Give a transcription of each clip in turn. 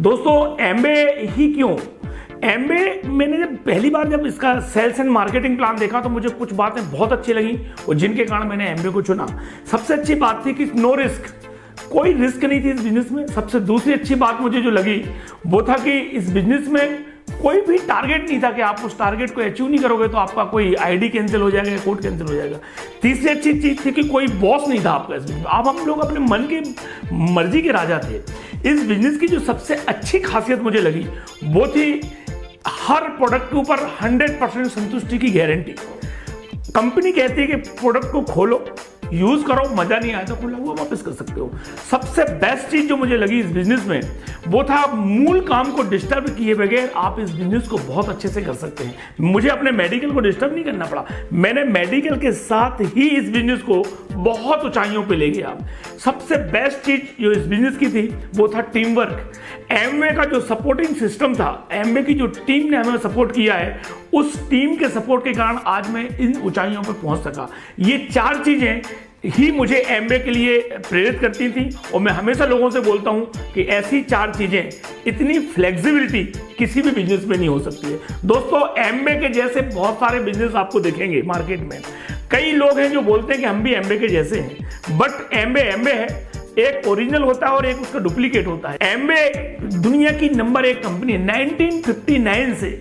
दोस्तों एमबे ही क्यों? एमबे मैंने जब पहली बार जब इसका सेल्स एंड मार्केटिंग प्लान देखा तो मुझे कुछ बातें बहुत अच्छी लगी और जिनके कारण मैंने एमबे को चुना। सबसे अच्छी बात थी कि नो रिस्क, कोई रिस्क नहीं थी इस बिजनेस में। सबसे दूसरी अच्छी बात मुझे जो लगी वो था कि इस बिजनेस में कोई भी टारगेट नहीं था कि आप उस टारगेट को अचीव नहीं करोगे तो आपका कोई आईडी कैंसिल हो जाएगा, कोड कैंसिल हो जाएगा। तीसरी अच्छी चीज थी कि कोई बॉस नहीं था आपका इस बिजनेस में। आप हम लोग अपने मन की मर्जी के राजा थे। इस बिजनेस की जो सबसे अच्छी खासियत मुझे लगी वो थी हर प्रोडक्ट के ऊपर 100% संतुष्टि की गारंटी। कंपनी कहती है कि प्रोडक्ट को खोलो, यूज करो, मजा नहीं आया तो खुला हुआ वापस कर सकते हो। सबसे बेस्ट चीज जो मुझे लगी इस बिजनेस में वो था मूल काम को डिस्टर्ब किए बगैर आप इस बिजनेस को बहुत अच्छे से कर सकते हैं। मुझे अपने मेडिकल को डिस्टर्ब नहीं करना पड़ा, मैंने मेडिकल के साथ ही इस बिजनेस को बहुत ऊंचाइयों पे ले गया। सबसे बेस्ट चीज जो इस बिजनेस की थी वो था टीम वर्क। एमवे का जो सपोर्टिंग सिस्टम था, एमवे की जो टीम ने हमें सपोर्ट किया है, उस टीम के सपोर्ट के कारण आज मैं इन ऊंचाइयों पर पहुंच सका। ये चार चीजें ही मुझे एमबे के लिए प्रेरित करती थी और मैं हमेशा लोगों से बोलता हूं कि ऐसी चार चीजें, इतनी फ्लेक्सिबिलिटी किसी भी बिजनेस में नहीं हो सकती है। दोस्तों एमबे के जैसे बहुत सारे बिजनेस आपको दिखेंगे मार्केट में। कई लोग हैं जो बोलते हैं कि हम भी एमबे के जैसे हैं, बट एमबे एमबे है, एक ओरिजिनल होता है और एक उसका डुप्लीकेट होता है। एमबे दुनिया की नंबर 1 कंपनी है। 1959 से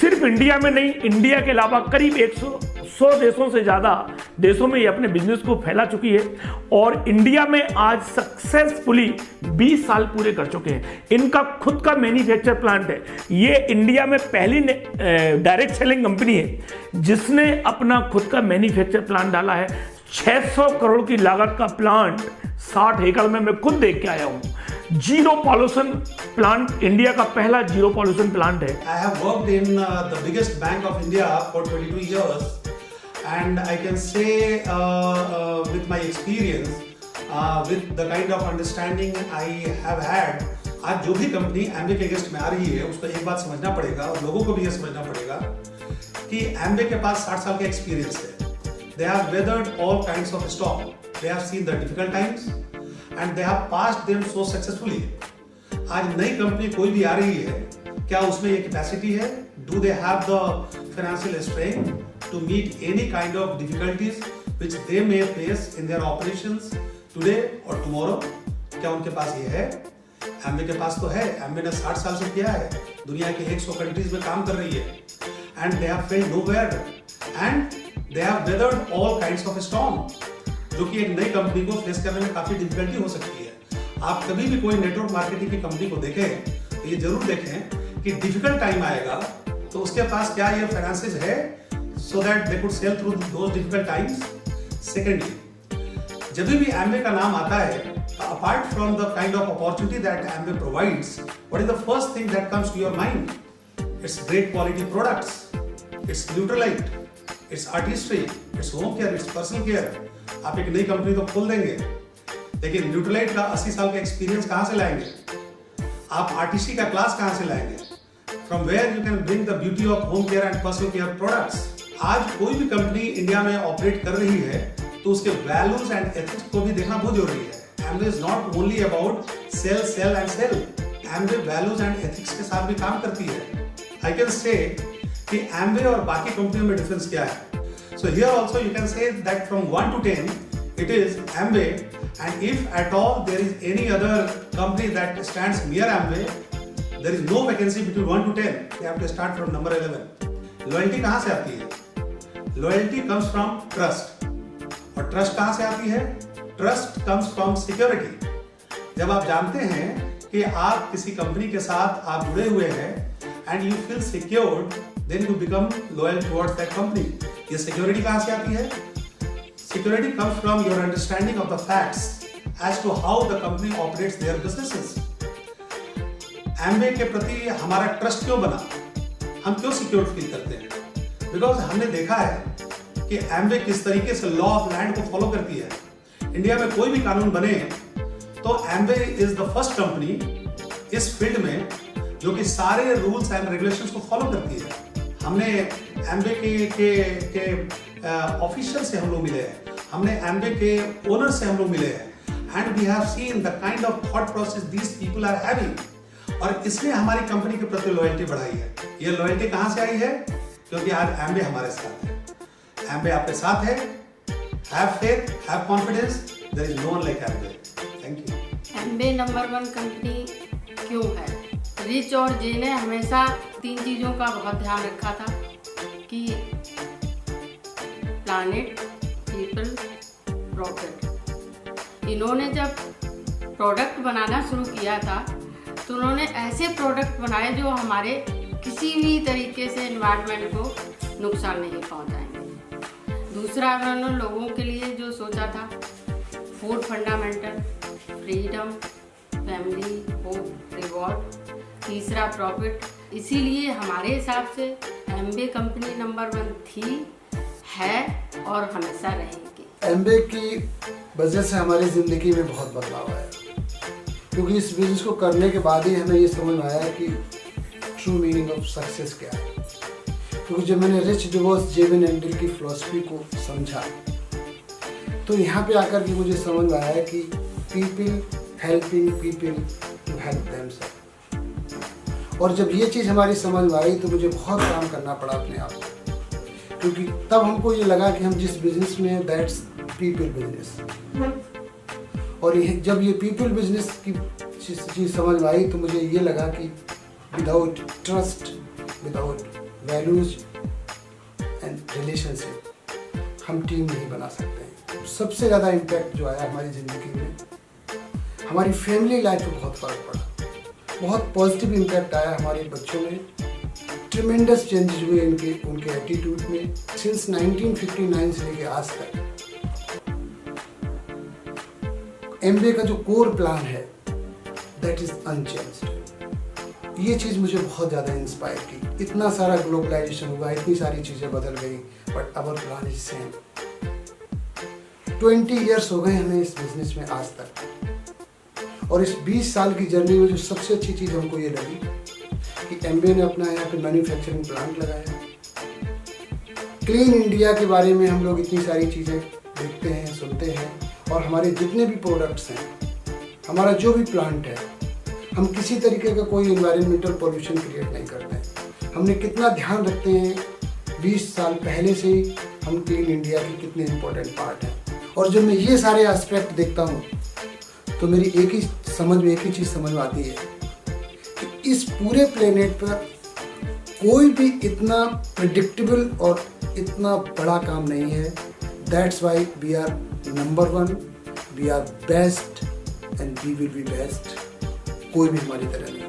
सिर्फ इंडिया में नहीं, इंडिया के अलावा करीब 100 देशों से ज्यादा देशों में ये अपने बिजनेस को फैला चुकी है और इंडिया में आज सक्सेसफुली 20 साल पूरे कर चुके हैं। इनका खुद का मैन्युफैक्चर प्लांट है। ये इंडिया में पहली डायरेक्ट सेलिंग कंपनी है जिसने अपना खुद का मैन्युफैक्चर प्लांट डाला है। 600 करोड़ की लागत का प्लांट 60 एकड़ में मैं खुद देख के आया हूं। जीरो पॉल्यूशन प्लांट, इंडिया का पहला जीरो पॉल्यूशन प्लांट है। I have worked in the biggest bank of India for 22 years, and I can say with my experience, with the kind of understanding I have had, आज जो भी company एमबे के against में आ रही है उसको एक बात समझना पड़ेगा और लोगों को भी ये समझना पड़ेगा कि एमबे के पास 60 साल का एक्सपीरियंस है। They have weathered all kinds of storm. They have seen the difficult times and they have passed them so successfully. आज नई कंपनी कोई भी आ रही है, क्या उसमें ये कैपेसिटी है? Do they have the financial strength to meet any kind of difficulties which they may face in their operations today or tomorrow? क्या उनके पास ये है? एमबे के पास तो है। एमबे ने 60 साल से किया है, दुनिया के 100 कंट्रीज में काम कर रही है and they have failed nowhere and they have weathered all kinds of storm, जो कि एक नई कंपनी को फेस करने में काफी डिफिकल्टी हो सकती है। आप कभी भी कोई नेटवर्क मार्केटिंग की कंपनी को देखें तो ये जरूर देखें कि डिफिकल्ट टाइम आएगा तो उसके पास क्या ये फाइनेंसेस है so that they could sell through those difficult times. Secondly, जब भी एमबे का नाम आता है, apart from the kind of opportunity that Amway provides, what is the first thing that comes to your mind? It's great quality products, it's Nutrilite, it's Artistry, it's home care, it's personal care. आप एक नई company तो खोल देंगे, लेकिन Nutrilite का 80 साल का एक्सपीरियंस कहां से लाएंगे? आप आर्टिस्ट्री का क्लास कहां से लाएंगे? From where you can bring the beauty of home care and personal care products. आज कोई भी कंपनी इंडिया में ऑपरेट कर रही है तो उसके वैल्यूज एंड एथिक्स को भी देखना बहुत जरूरी है। Amway is not only about sell sell and sell. Amway values and ethics के साथ भी काम करती है। आई कैन से कि एमबे और बाकी कंपनियों में डिफरेंस क्या है? So here also you can say that from 1 to 10 it is Amway, and if at all there is any other company that stands near Amway, there is no vacancy between 1 to 10. You have to start from number 11. Loyalty कहाँ से आती है? Loyalty comes from trust. और trust कहाँ से आती है? Trust comes from security. जब आप जानते हैं कि आप किसी कंपनी के साथ आप जुड़े हुए हैं and you feel secured, then you become loyal towards that company. ये सिक्योरिटी कहां से आती है? Security comes from your understanding of the facts as to how the company operates their businesses. एमबे के प्रति हमारा ट्रस्ट क्यों बना? हम क्यों सिक्योर फील करते हैं? बिकॉज हमने देखा है कि एमबे किस तरीके से लॉ ऑफ लैंड को फॉलो करती है। इंडिया में कोई भी कानून बने तो एमबे इज द फर्स्ट कंपनी इस फील्ड में जो कि सारे रूल्स एंड रेगुलेशंस को फॉलो करती है। हमने एमबे के ऑफिशियल से हम लोग मिले हैं, हमने एमबे के ओनर से हम लोग मिले हैं, and we have seen the kind of thought process these people are having. और इसने हमारी कंपनी के प्रति लॉयल्टी बढ़ाई है। ये लॉयल्टी कहाँ से आई है? क्योंकि आज एम्बे हमारे साथ है। एम्बे आपके साथ है। Have faith, have confidence, there is no one like Ambe. Thank you. Ambe number 1 company क्यों है? रिच और जे ने हमेशा 3 चीज़ों का बहुत ध्यान रखा था कि प्लानेट, पीपल, प्रॉफिट। इन्होंने जब प्रोडक्ट बनाना शुरू किया था तो उन्होंने ऐसे प्रोडक्ट बनाए जो हमारे किसी भी तरीके से एनवायरनमेंट को नुकसान नहीं पहुंचाएंगे। दूसरा, उन्होंने लोगों के लिए जो सोचा था, food fundamental, freedom, family, hope, reward. तीसरा, प्रॉफिट। इसीलिए हमारे हिसाब से एम्बे कंपनी नंबर 1 थी, है और हमेशा रहेगी। एम्बे की वजह से हमारी ज़िंदगी में बहुत बदलाव आया, क्योंकि इस बिजनेस को करने के बाद ही हमें ये समझ में आया कि ट्रू मीनिंग ऑफ सक्सेस क्या है। क्योंकि जब मैंने रिच डिवोर्स जेविन एंडल की फिलॉसफी को समझा तो यहाँ पे आकर के मुझे समझ में आया कि people helping people to help themselves. और जब ये चीज़ हमारी समझ में आई तो मुझे बहुत काम करना पड़ा अपने आप को, क्योंकि तब हमको ये लगा कि हम जिस बिजनेस में हैं दैट्स पीपल बिजनेस। और ये जब ये पीपल बिजनेस की चीज़ समझ में आई तो मुझे ये लगा कि without trust, without values and relationship हम टीम नहीं बना सकते हैं। सबसे ज़्यादा इम्पैक्ट जो आया हमारी ज़िंदगी में, हमारी फैमिली लाइफ में बहुत फ़र्क पड़ा, बहुत पॉजिटिव इम्पैक्ट आया हमारे बच्चों में। ट्रिमेंडस चेंजेस हुए उनके एटीट्यूड में। सिंस 1959 से लेके आज तक एम्बे का जो कोर प्लान है दैट इज अनचेंज्ड। ये चीज़ मुझे बहुत ज़्यादा इंस्पायर की। इतना सारा ग्लोबलाइजेशन हुआ, इतनी सारी चीज़ें बदल गई, but our plan is same. 20 years हो गए हमें इस बिजनेस में आज तक, और इस 20 साल की जर्नी में जो सबसे अच्छी चीज़ हमको ये लगी कि एम्बे ने अपना यहाँ पे मैन्युफैक्चरिंग प्लांट लगाया। क्लीन इंडिया के बारे में हम लोग इतनी सारी चीज़ें देखते हैं, सुनते हैं, और हमारे जितने भी प्रोडक्ट्स हैं, हमारा जो भी प्लांट है, हम किसी तरीके का कोई एनवायरमेंटल पॉल्यूशन क्रिएट नहीं करते हैं। हमने कितना ध्यान रखते हैं, 20 साल पहले से ही हम क्लीन इंडिया के कितने इम्पोर्टेंट पार्ट हैं। और जब मैं ये सारे एस्पेक्ट देखता हूँ तो मेरी एक ही चीज़ समझ में आती है कि इस पूरे प्लेनेट पर कोई भी इतना प्रिडिक्टेबल और इतना बड़ा काम नहीं है। That's why we are number 1, we are best and we will be best. कोई भी हमारी तरह नहीं।